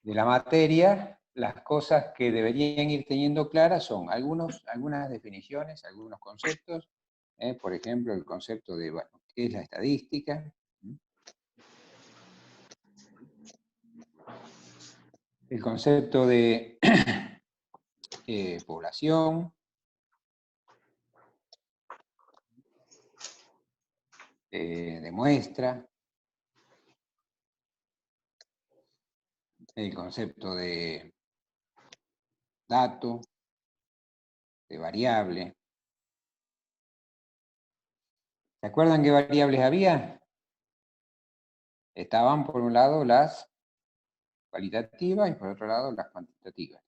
de la materia, las cosas que deberían ir teniendo claras son algunas definiciones, algunos conceptos, por ejemplo, el concepto de, bueno, ¿qué es la estadística? El concepto de población, de muestra, el concepto de dato, de variable. ¿Se acuerdan qué variables había? Estaban por un lado las cualitativas y por otro lado las cuantitativas.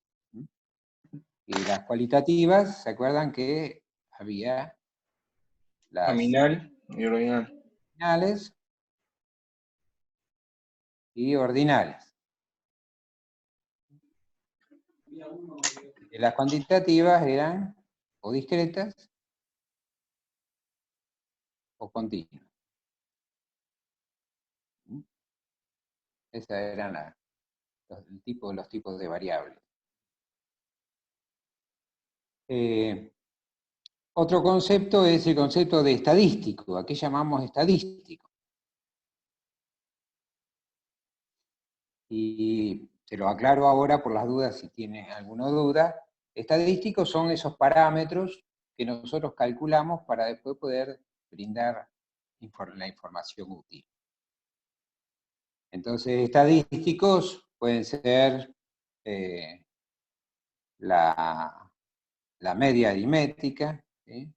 Y las cualitativas, ¿se acuerdan que había las Nominal y ordinal. nominales y ordinales? Y las cuantitativas eran o discretas o continuas. Esos eran los tipos de variables. Otro concepto es el concepto de estadístico. ¿A qué llamamos estadístico? Y se lo aclaro ahora por las dudas, si tienen alguna duda. Estadísticos son esos parámetros que nosotros calculamos para después poder brindar la información útil. Entonces, estadísticos pueden ser la media aritmética, ¿sí?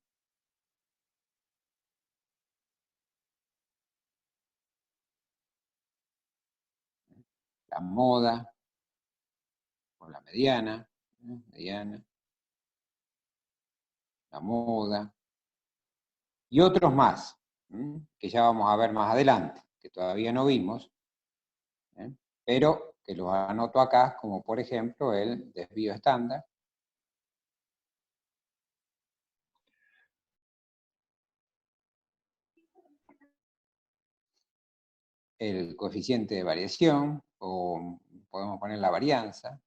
La moda, o la mediana, mediana, la moda, y otros más, que ya vamos a ver más adelante, que todavía no vimos, pero que los anoto acá, como por ejemplo el desvío estándar, el coeficiente de variación, o podemos poner la varianza.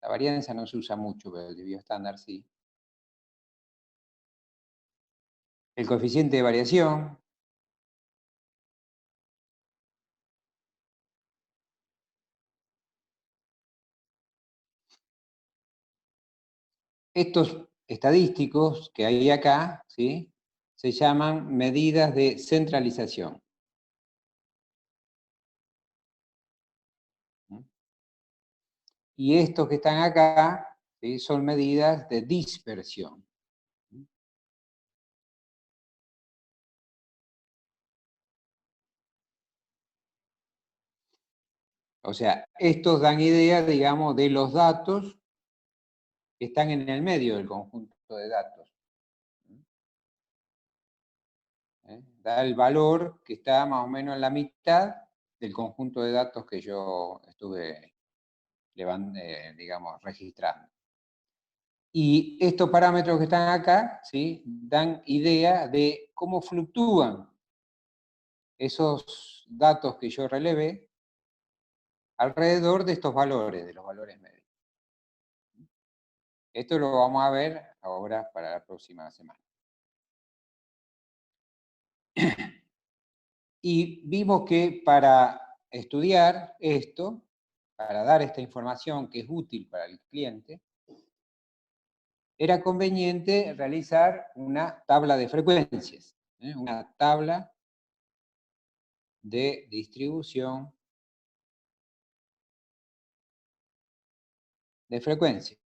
La varianza no se usa mucho, pero el desvío estándar sí. El coeficiente de variación, estos estadísticos que hay acá, ¿sí?, se llaman medidas de centralización. Y estos que están acá, ¿sí?, son medidas de dispersión. O sea, estos dan idea, digamos, de los datos que están en el medio del conjunto de datos. Da el valor que está más o menos en la mitad del conjunto de datos que yo estuve, digamos, registrando. Y estos parámetros que están acá, ¿sí?, dan idea de cómo fluctúan esos datos que yo relevé alrededor de estos valores, de los valores medios. Esto lo vamos a ver ahora para la próxima semana. Y vimos que para estudiar esto, para dar esta información que es útil para el cliente, era conveniente realizar una tabla de frecuencias, una tabla de distribución de frecuencias.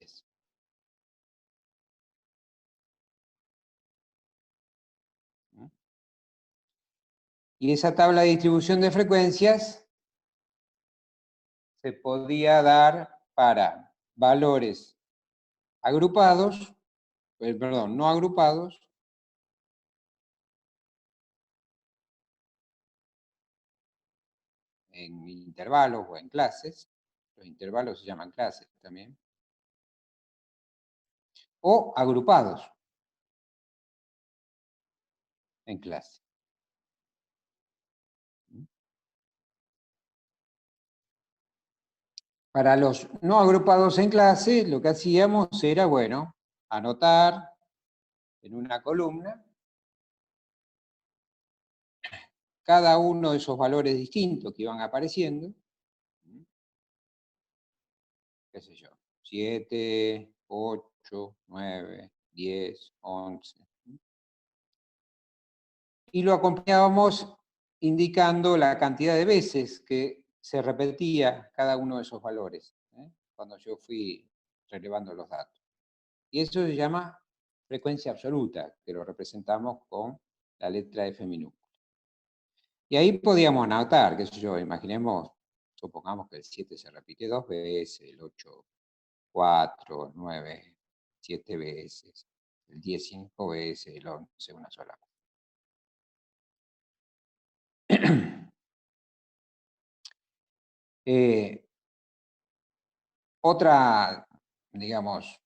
Y esa tabla de distribución de frecuencias se podía dar para valores agrupados, perdón, no agrupados, en intervalos o en clases. Los intervalos se llaman clases también. O agrupados en clase. Para los no agrupados en clase, lo que hacíamos era, bueno, anotar en una columna cada uno de esos valores distintos que iban apareciendo, qué sé yo, 7, 8, 9, 10, 11. Y lo acompañábamos indicando la cantidad de veces que se repetía cada uno de esos valores, cuando yo fui relevando los datos. Y eso se llama frecuencia absoluta, que lo representamos con la letra F minúscula. Y ahí podíamos anotar, qué sé yo, imaginemos, supongamos que el 7 se repite 2 veces, el 8 4, 9, 7 veces, el 10 5 veces, el 11 una sola vez. Digamos,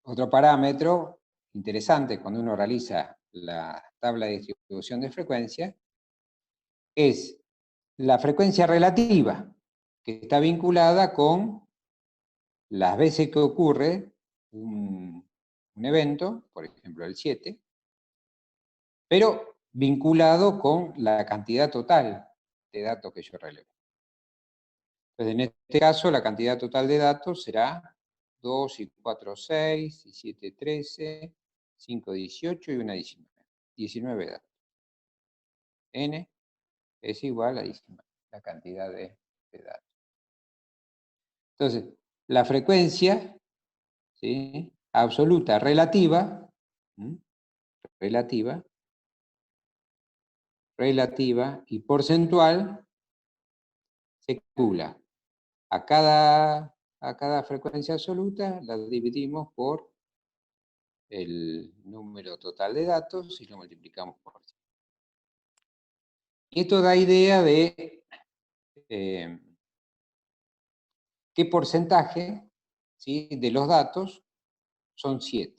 otro parámetro interesante cuando uno realiza la tabla de distribución de frecuencia es la frecuencia relativa, que está vinculada con las veces que ocurre un evento, por ejemplo el 7, pero vinculado con la cantidad total de datos que yo relevo. Entonces, en este caso, la cantidad total de datos será 2 y 4, 6, y 7, 13, 5, 18 y 1, 19. 19 datos. N es igual a 19, la cantidad de datos. Entonces, la frecuencia, ¿sí?, absoluta relativa, relativa y porcentual se calcula a cada frecuencia absoluta, la dividimos por el número total de datos y lo multiplicamos por 100. Y esto da idea de qué porcentaje, ¿sí?, de los datos son 7.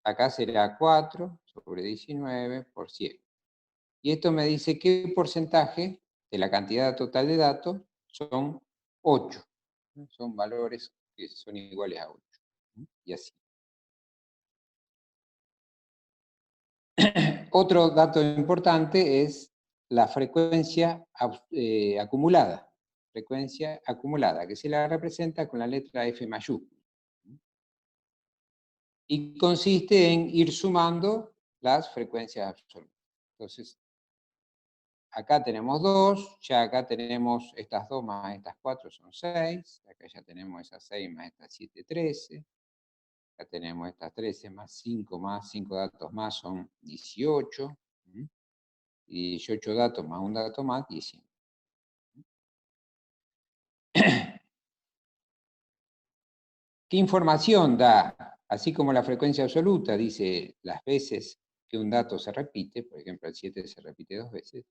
Acá será 4 sobre 19 por 100. Y esto me dice qué porcentaje de la cantidad total de datos son 8. Son valores que son iguales a 8. Y así. Otro dato importante es la frecuencia acumulada. Frecuencia acumulada, que se la representa con la letra F mayúscula. Y consiste en ir sumando las frecuencias absolutas. Entonces, acá tenemos 2, ya acá tenemos estas 2 más estas 4 son 6, acá ya tenemos esas 6 más estas 7, 13, acá tenemos estas 13 más 5 datos más son 18, y 18 datos más un dato más, 19. ¿Qué información da? Así como la frecuencia absoluta dice las veces que un dato se repite, por ejemplo el 7 se repite 2 veces,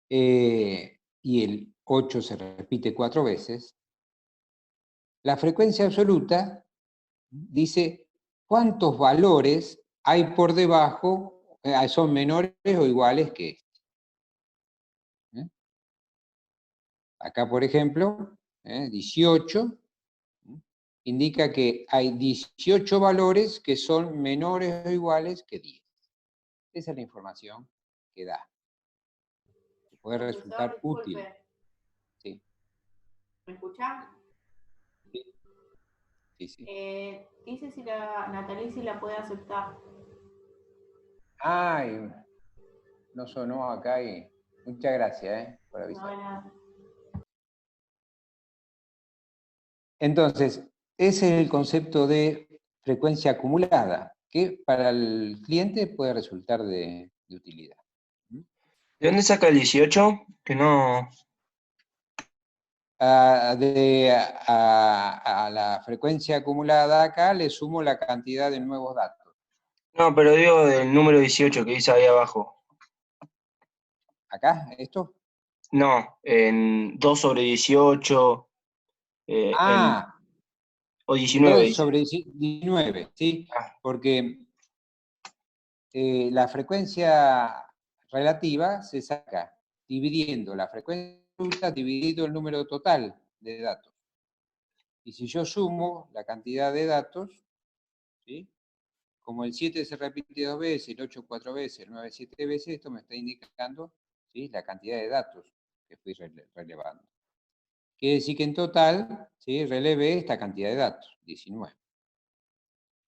y el 8 se repite 4 veces, la frecuencia absoluta dice cuántos valores hay por debajo, son menores o iguales que este. Acá, por ejemplo, 18, indica que hay 18 valores que son menores o iguales que 10. Esa es la información que da. Que puede resultar útil. Sí. ¿Me escuchás? Sí. Dice si Natalie si la puede aceptar. Ay, no sonó acá y muchas gracias por avisar. No. Entonces, ese es el concepto de frecuencia acumulada, que para el cliente puede resultar de utilidad. ¿De dónde saca el 18? Que no... A la frecuencia acumulada acá le sumo la cantidad de nuevos datos. No, pero digo del número 18 que dice ahí abajo. ¿Acá? ¿Esto? No, en 2 sobre 18... o 19 2 dice. sobre 19, ¿sí? Porque la frecuencia relativa se saca dividiendo la frecuencia absoluta dividido el número total de datos. Y si yo sumo la cantidad de datos, ¿sí? Como el 7 se repite 2 veces, el 8 4 veces, el 9 7 veces, esto me está indicando, ¿sí?, la cantidad de datos que fui relevando. Quiere decir que en total, ¿sí?, relevé esta cantidad de datos, 19.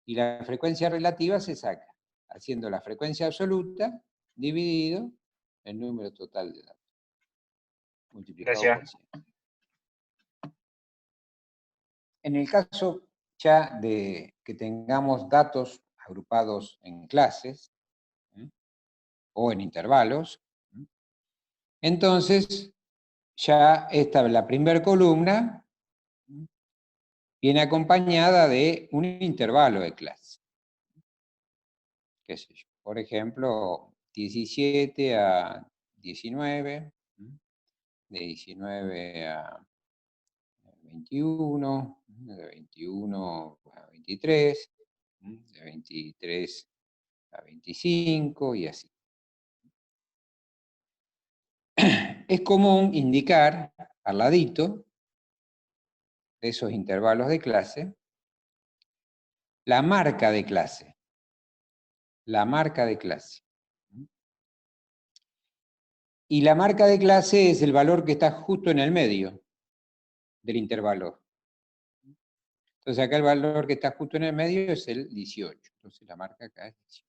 Y la frecuencia relativa se saca, haciendo la frecuencia absoluta dividido el número total de datos, multiplicado Gracias. por 100. En el caso ya de que tengamos datos agrupados en clases, ¿eh?, o en intervalos, ¿eh?, entonces ya la primera columna, ¿eh?, viene acompañada de un intervalo de clase. ¿Qué sé yo? Por ejemplo, 17 a 19, ¿eh?, de 19 a 21, de 21 a 23, de 23 a 25 y así. Es común indicar al ladito de esos intervalos de clase la marca de clase. La marca de clase. Y la marca de clase es el valor que está justo en el medio del intervalo. Entonces acá el valor que está justo en el medio es el 18. Entonces la marca acá es 18.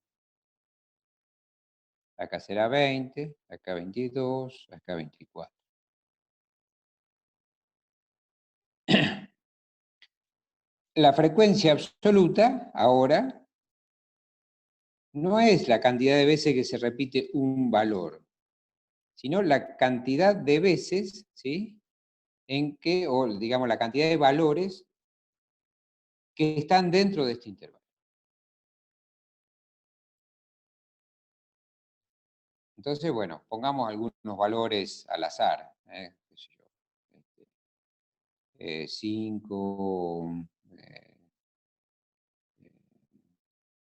Acá será 20, acá 22, acá 24. La frecuencia absoluta, ahora, no es la cantidad de veces que se repite un valor, sino la cantidad de veces, ¿sí?, en que, o digamos, la cantidad de valores que están dentro de este intervalo. Entonces, bueno, pongamos algunos valores al azar. Qué sé yo, 5,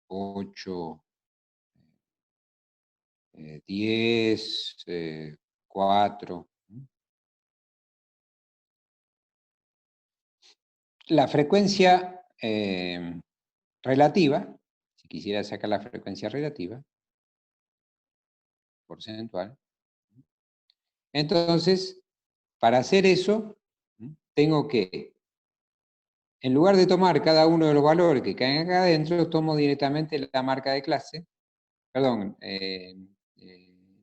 8, 10, 4. La frecuencia relativa, si quisiera sacar la frecuencia relativa, porcentual, entonces, para hacer eso, tengo que, en lugar de tomar cada uno de los valores que caen acá adentro, tomo directamente la marca de clase, perdón,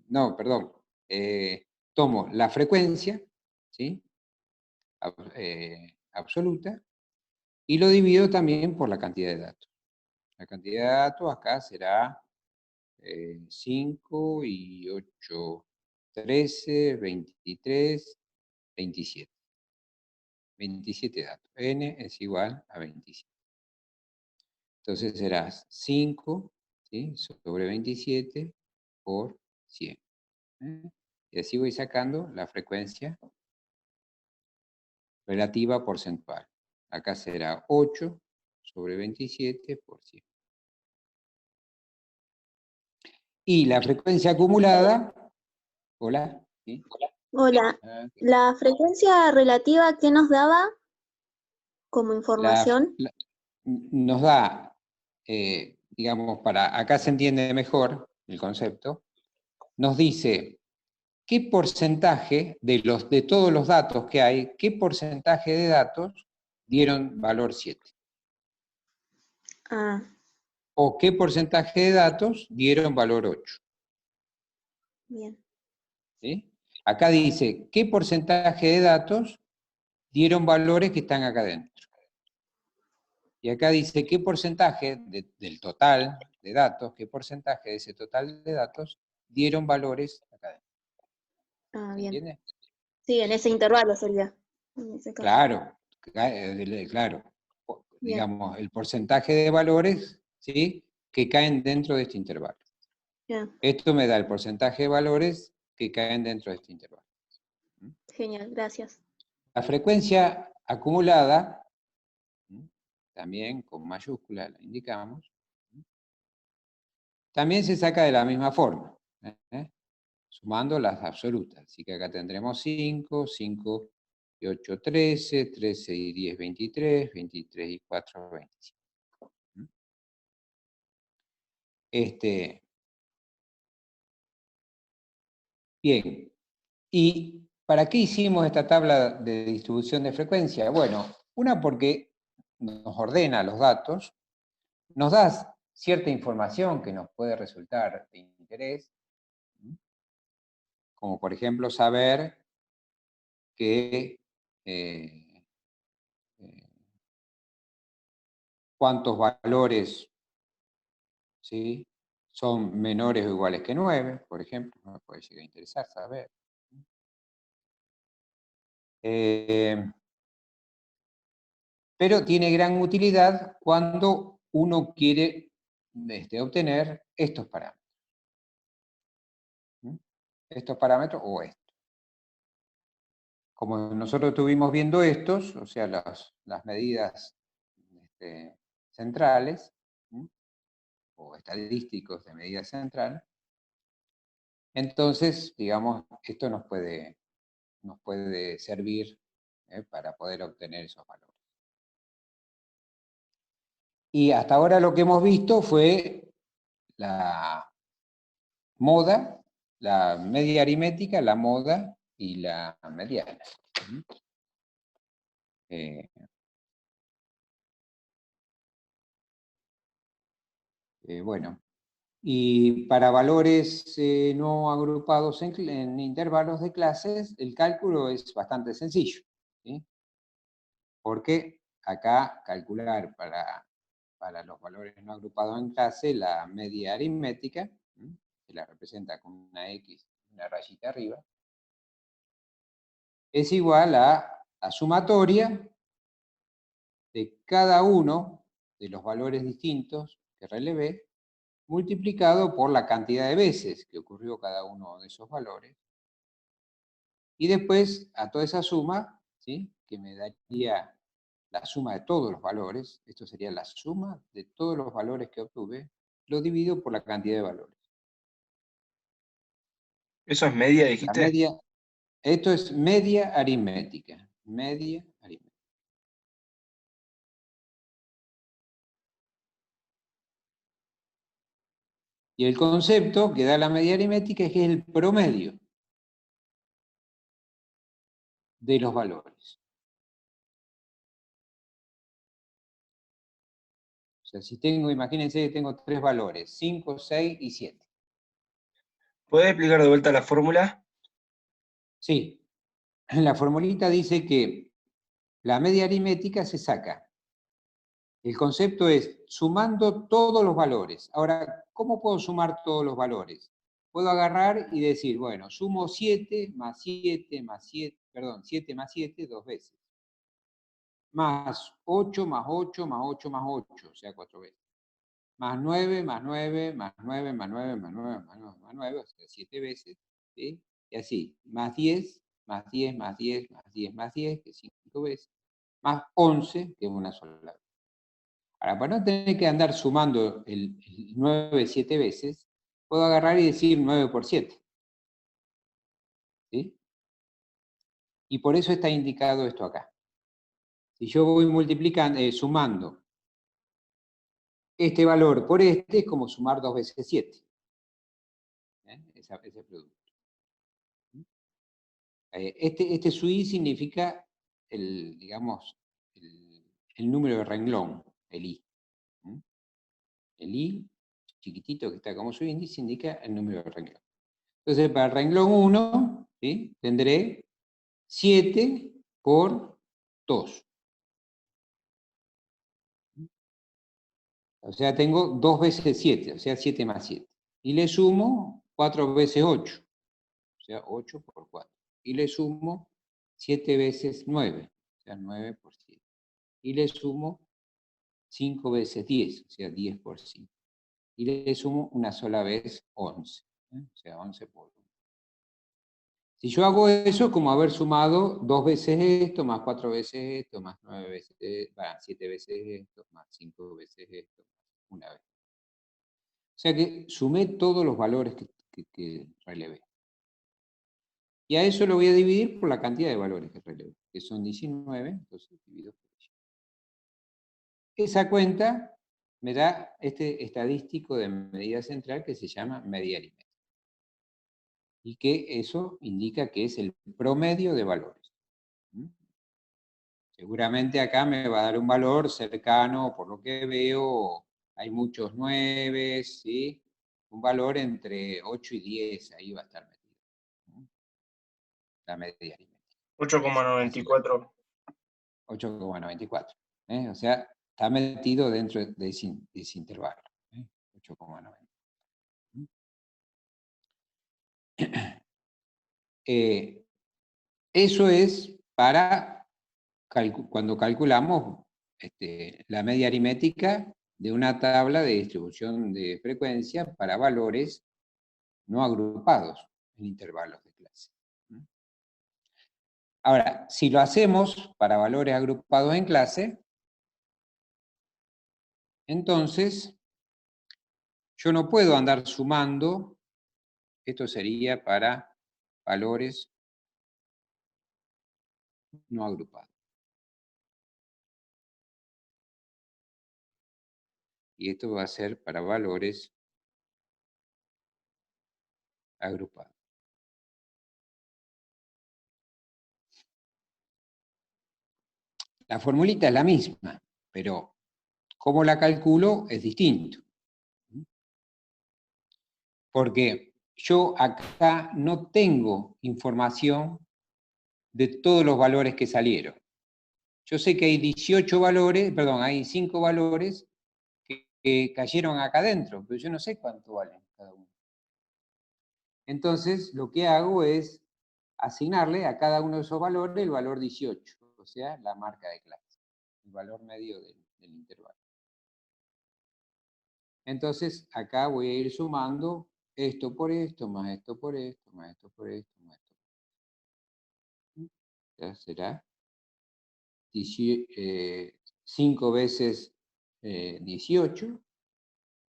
no, perdón, tomo la frecuencia, ¿sí?, absoluta, y lo divido también por la cantidad de datos. La cantidad de datos acá será 5 y 8, 13, 23, 27. 27 datos. N es igual a 27. Entonces será 5, ¿sí?, sobre 27 por 100. ¿eh? Y así voy sacando la frecuencia relativa porcentual. Acá será 8 sobre 27 por 100. Y la frecuencia acumulada, hola, ¿sí? Hola, ¿la frecuencia relativa qué nos daba como información? Nos da, digamos, acá se entiende mejor el concepto, nos dice qué porcentaje de todos los datos que hay, qué porcentaje de datos dieron valor 7. Ah, O qué porcentaje de datos dieron valor 8. bien. ¿Sí? Acá dice qué porcentaje de datos dieron valores que están acá adentro. Y acá dice qué porcentaje del total de datos, qué porcentaje de ese total de datos dieron valores acá adentro. Ah, ¿Se bien. entiende? Sí, en ese intervalo sería. En ese caso. Claro, claro. Bien. Digamos, el porcentaje de valores, ¿sí?, que caen dentro de este intervalo. Bien. Esto me da el porcentaje de valores que caen dentro de este intervalo. Genial, gracias. La frecuencia acumulada, también con mayúscula la indicamos, también se saca de la misma forma. sumando las absolutas. Así que acá tendremos 5, 5 y 8, 13, 13 y 10, 23, 23 y 4, 25. Bien, ¿y para qué hicimos esta tabla de distribución de frecuencia? Bueno, una porque nos ordena los datos, nos da cierta información que nos puede resultar de interés, como por ejemplo saber que cuántos valores, ¿sí?, son menores o iguales que 9, por ejemplo, me puede llegar a interesar saber. Pero tiene gran utilidad cuando uno quiere obtener estos parámetros. Estos parámetros o estos. Como nosotros estuvimos viendo estos, o sea, las medidas centrales, o estadísticos de medida central, entonces, digamos, esto nos puede servir para poder obtener esos valores. Y hasta ahora lo que hemos visto fue la moda, la media aritmética, la moda y la mediana. Bueno, y para valores no agrupados en intervalos de clases, el cálculo es bastante sencillo, ¿sí? Porque acá calcular para los valores no agrupados en clase la media aritmética, que la representa con una X, una rayita arriba, es igual a la sumatoria de cada uno de los valores distintos que relevé, multiplicado por la cantidad de veces que ocurrió cada uno de esos valores, y después a toda esa suma, ¿sí?, que me daría la suma de todos los valores, esto sería la suma de todos los valores que obtuve, lo divido por la cantidad de valores. ¿Eso es media, La dijiste? media, esto es media aritmética, media aritmética. Y el concepto que da la media aritmética es que es el promedio de los valores. O sea, si tengo, imagínense que tengo 3 valores, 5, 6 y 7. ¿Puedes explicar de vuelta la fórmula? Sí, la formulita dice que la media aritmética se saca. El concepto es sumando todos los valores. Ahora, ¿cómo puedo sumar todos los valores? Puedo agarrar y decir, bueno, sumo 7 más 7 más 7, perdón, 7 más 7 dos veces. Más 8 más 8 más 8 más 8, o sea, 4 veces. Más 9 más 9 más 9 más 9 más 9 más 9 más 9, o sea, 7 veces. ¿Sí? Y así, más 10 más 10 más 10 más 10 más 10, que es 5 veces. Más 11, que es una sola vez. Ahora, para no tener que andar sumando el 9 7 veces, puedo agarrar y decir 9 por 7. ¿Sí? Y por eso está indicado esto acá. Si yo voy multiplicando, sumando este valor por este, es como sumar 2 veces 7. Ese producto. Este SUI significa digamos, el número de renglón, el I. El I, chiquitito que está como su índice, indica el número de renglón. Entonces, para el renglón 1, ¿sí?, tendré 7 por 2. O sea, tengo 2 veces 7, o sea, 7 más 7. Y le sumo 4 veces 8, o sea, 8 por 4. Y le sumo 7 veces 9, o sea, 9 por 7. Y le sumo 5 veces 10, o sea, 10 por 5. Y le sumo una sola vez 11, o sea, 11 por 1. Si yo hago eso, como haber sumado 2 veces esto, más 4 veces esto, más 9 veces, 7 veces esto, más 5 veces esto, una vez. O sea que sumé todos los valores que relevé. Y a eso lo voy a dividir por la cantidad de valores que relevo, que son 19, entonces divido por ello. Esa cuenta me da este estadístico de medida central que se llama media aritmética. Y que eso indica que es el promedio de valores. Seguramente acá me va a dar un valor cercano, por lo que veo, hay muchos 9, ¿sí? Un valor entre 8 y 10, ahí va a estar metido. La media aritmética. 8,94. 8,94. O sea, está metido dentro de ese intervalo. 8,90. Eso es para cuando calculamos la media aritmética de una tabla de distribución de frecuencia para valores no agrupados en intervalos de clase. Ahora, si lo hacemos para valores agrupados en clase, entonces yo no puedo andar sumando, esto sería para valores no agrupados. Y esto va a ser para valores agrupados. La formulita es la misma, pero cómo la calculo es distinto. Porque yo acá no tengo información de todos los valores que salieron. Yo sé que hay 18 valores, perdón, hay 5 valores que cayeron acá adentro, pero yo no sé cuánto valen cada uno. Entonces, lo que hago es asignarle a cada uno de esos valores el valor 18, o sea, la marca de clase, el valor medio del intervalo. Entonces, acá voy a ir sumando esto por esto, más esto por esto, más esto por esto, más esto por esto. Ya será 5 veces 18,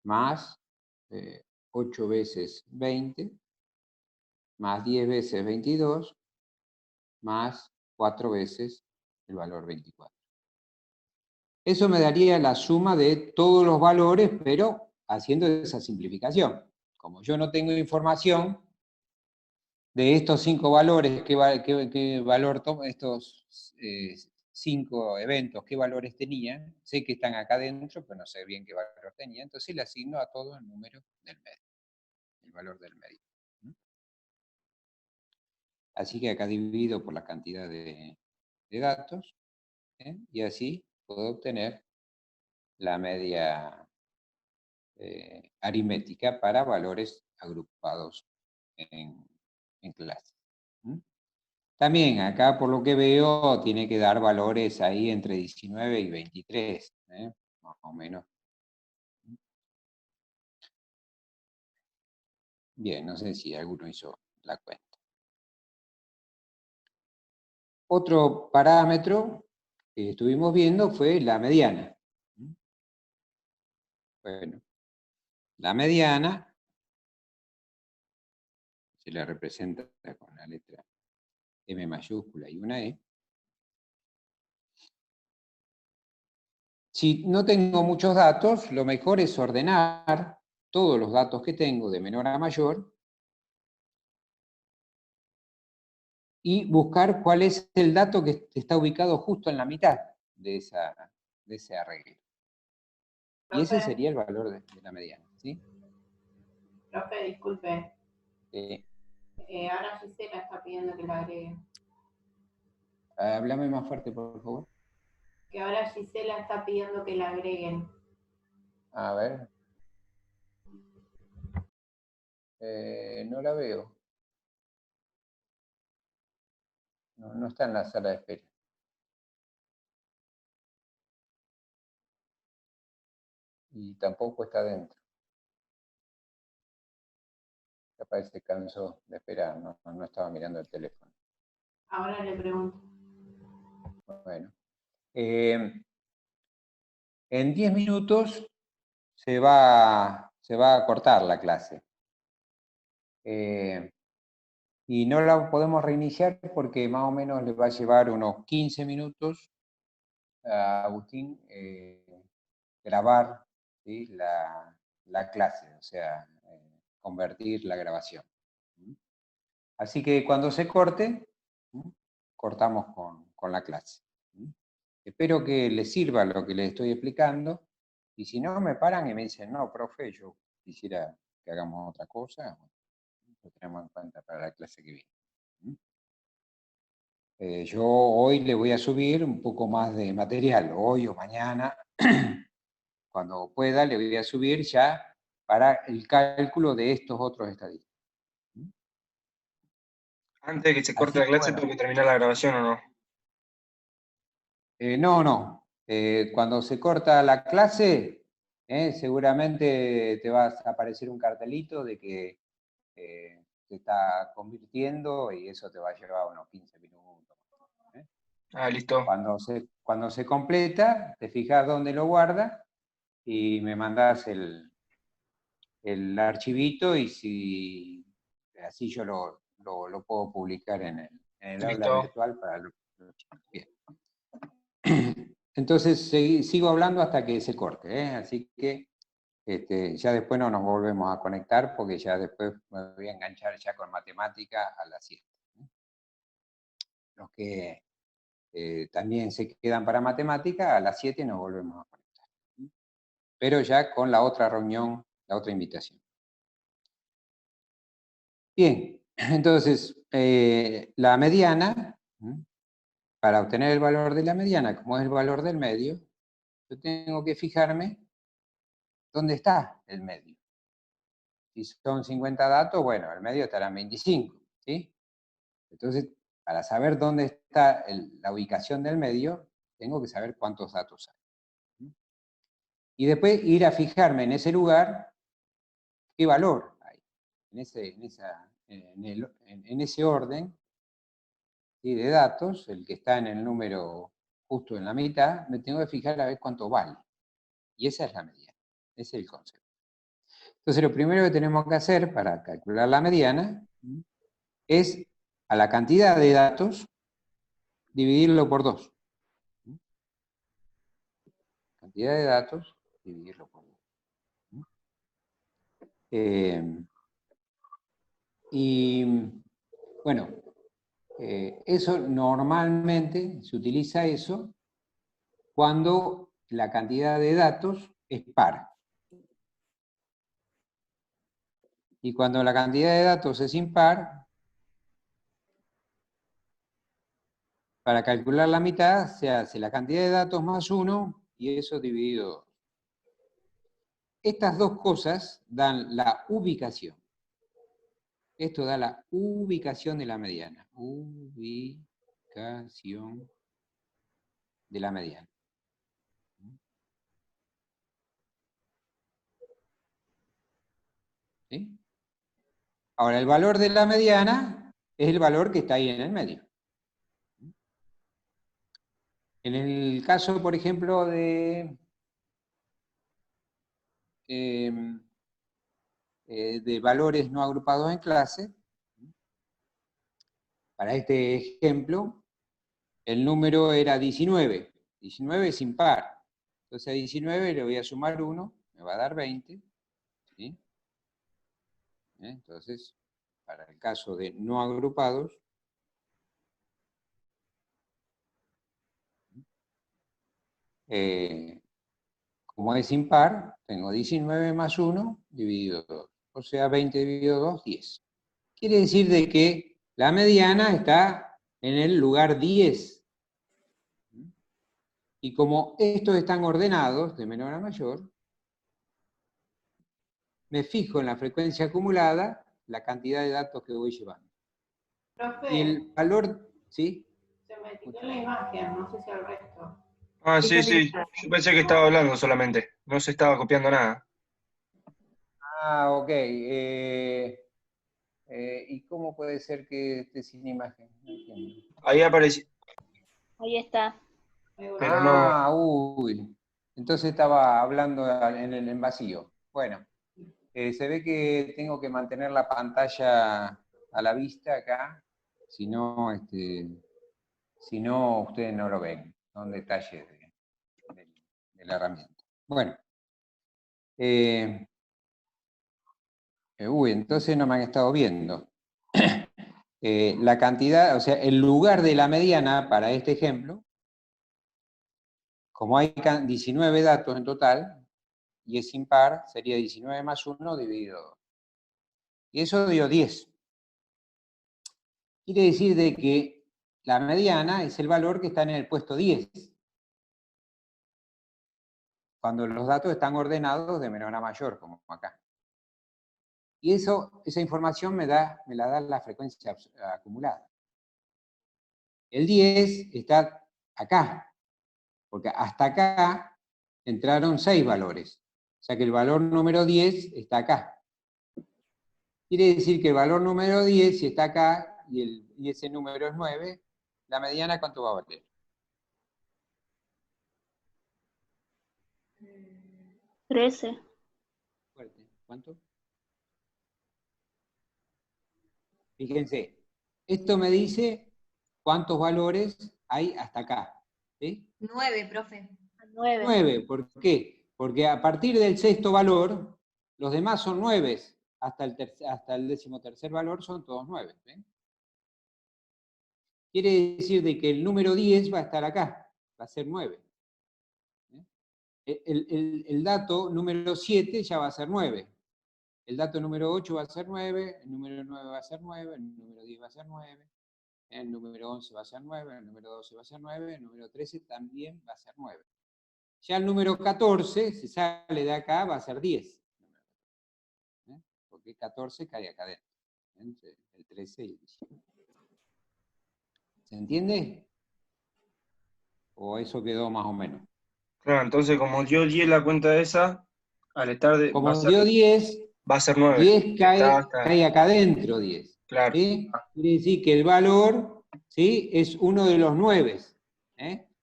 más 8 veces 20, más 10 veces 22, más 4 veces el valor 24. Eso me daría la suma de todos los valores, pero haciendo esa simplificación. Como yo no tengo información de estos 5 valores, qué valor estos 5 eventos, qué valores tenían, sé que están acá dentro, pero no sé bien qué valor tenían, entonces le asigno a todos el número del medio, el valor del medio. Así que acá divido por la cantidad de datos, y así puedo obtener la media aritmética para valores agrupados en clase. También acá, por lo que veo, tiene que dar valores ahí entre 19 y 23, más o menos. Bien, no sé si alguno hizo la cuenta. Otro parámetro que estuvimos viendo fue la mediana. Bueno, la mediana se la representa con la letra M mayúscula y una E. Si no tengo muchos datos, lo mejor es ordenar todos los datos que tengo de menor a mayor y buscar cuál es el dato que está ubicado justo en la mitad de ese arreglo. Y ese sería el valor de la mediana, ¿sí? Profe, disculpe. Ahora Gisela está pidiendo que la agregue. Háblame más fuerte, por favor. Que ahora Gisela está pidiendo que la agreguen. A ver. No la veo. No está en la sala de espera. Y tampoco está dentro. Capaz se cansó de esperar, no estaba mirando el teléfono. Ahora le pregunto. Bueno. En 10 minutos se va a cortar la clase. Y no la podemos reiniciar porque más o menos le va a llevar unos 15 minutos a Agustín grabar, ¿sí? la clase, o sea, convertir la grabación. Así que cuando se corte, cortamos con la clase. Espero que les sirva lo que les estoy explicando, y si no, me paran y me dicen, no, profe, yo quisiera que hagamos otra cosa, lo tenemos en cuenta para la clase que viene. Yo hoy le voy a subir un poco más de material, hoy o mañana, cuando pueda, le voy a subir ya para el cálculo de estos otros estadísticos. Antes de que se corte Así la que, clase, bueno. ¿tengo que terminar la grabación o no? No. Cuando se corta la clase, seguramente te va a aparecer un cartelito de que se está convirtiendo y eso te va a llevar unos 15 minutos. Ah, listo. Cuando se completa, te fijas dónde lo guarda y me mandás el archivito, y si así yo lo puedo publicar en el aula Listo. virtual para los chicos. Bien. Entonces sigo hablando hasta que se corte, así que ya después no nos volvemos a conectar porque ya después me voy a enganchar ya con matemática a las 7. Los que también se quedan para matemática, a las 7 nos volvemos a conectar. Pero ya con la otra reunión, la otra invitación. Bien, entonces la mediana, para obtener el valor de la mediana, como es el valor del medio, yo tengo que fijarme dónde está el medio. Si son 50 datos, bueno, el medio estará en 25, ¿sí? Entonces, para saber dónde está la ubicación del medio, tengo que saber cuántos datos hay. Y después ir a fijarme en ese lugar qué valor hay. En ese orden, ¿sí?, de datos, el que está en el número justo en la mitad, me tengo que fijar a ver cuánto vale. Y esa es la mediana. Ese es el concepto. Entonces, lo primero que tenemos que hacer para calcular la mediana es a la cantidad de datos dividirlo por 2. Cantidad de datos dividirlo por 2. Y bueno, eso normalmente se utiliza eso cuando la cantidad de datos es par. Y cuando la cantidad de datos es impar, para calcular la mitad se hace la cantidad de datos más 1 y eso dividido 2. Estas dos cosas dan la ubicación. Esto da la ubicación de la mediana. Ubicación de la mediana. ¿Sí? Ahora, el valor de la mediana es el valor que está ahí en el medio. En el caso, por ejemplo, de valores no agrupados en clase, para este ejemplo, el número era 19. 19 es impar. Entonces a 19 le voy a sumar 1, me va a dar 20. ¿Sí? Entonces, para el caso de no agrupados, como es impar, tengo 19 más 1 dividido 2. O sea, 20 dividido 2, 10. Quiere decir de que la mediana está en el lugar 10. Y como estos están ordenados, de menor a mayor, me fijo en la frecuencia acumulada, la cantidad de datos que voy llevando. Profe, Y el valor, ¿sí? se me quitó la imagen, no sé si el resto. Ah, sí. Yo pensé que estaba hablando solamente. No se estaba copiando nada. Ah, ok. ¿Y cómo puede ser que esté sin imagen? No entiendo. Ahí apareció. Ahí está. Pero no. Uy. Entonces estaba hablando en vacío. Bueno, se ve que tengo que mantener la pantalla a la vista acá, si no, ustedes no lo ven, son detalles de la herramienta. Bueno. Entonces no me han estado viendo. La cantidad, o sea, el lugar de la mediana para este ejemplo, como hay 19 datos en total, y es impar, sería 19 más 1 dividido 2. Y eso dio 10. Quiere decir de que la mediana es el valor que está en el puesto 10. Cuando los datos están ordenados de menor a mayor, como acá. Y esa información me la da la frecuencia acumulada. El 10 está acá, porque hasta acá entraron 6 valores. O sea que el valor número 10 está acá. Quiere decir que el valor número 10, si está acá, y ese número es 9, la mediana, ¿cuánto va a valer? 13. Fuerte. ¿Cuánto? Fíjense, esto me dice cuántos valores hay hasta acá. ¿Sí? 9, profe. 9. 9, ¿por qué? Porque a partir del sexto valor, los demás son 9, hasta el 13º valor son todos 9. ¿ven? Quiere decir de que el número 10 va a estar acá, va a ser 9. El dato número 7 ya va a ser 9. El dato número 8 va a ser 9, el número 9 va a ser 9, el número 10 va a ser 9, el número 11 va a ser 9, el número 12 va a ser 9, el número 13 también va a ser 9. Ya el número 14, si sale de acá, va a ser 10. Porque 14 cae acá adentro, entre el 13 y el 19. ¿Se entiende? ¿O eso quedó más o menos? Claro, entonces como dio 10 la cuenta esa, al estar de... Como dio 10, va a ser 9. 10 cae acá adentro 10. Claro. ¿Sí? Quiere decir que el valor, ¿sí?, es uno de los 9.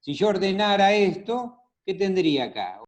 Si yo ordenara esto, ¿qué tendría acá?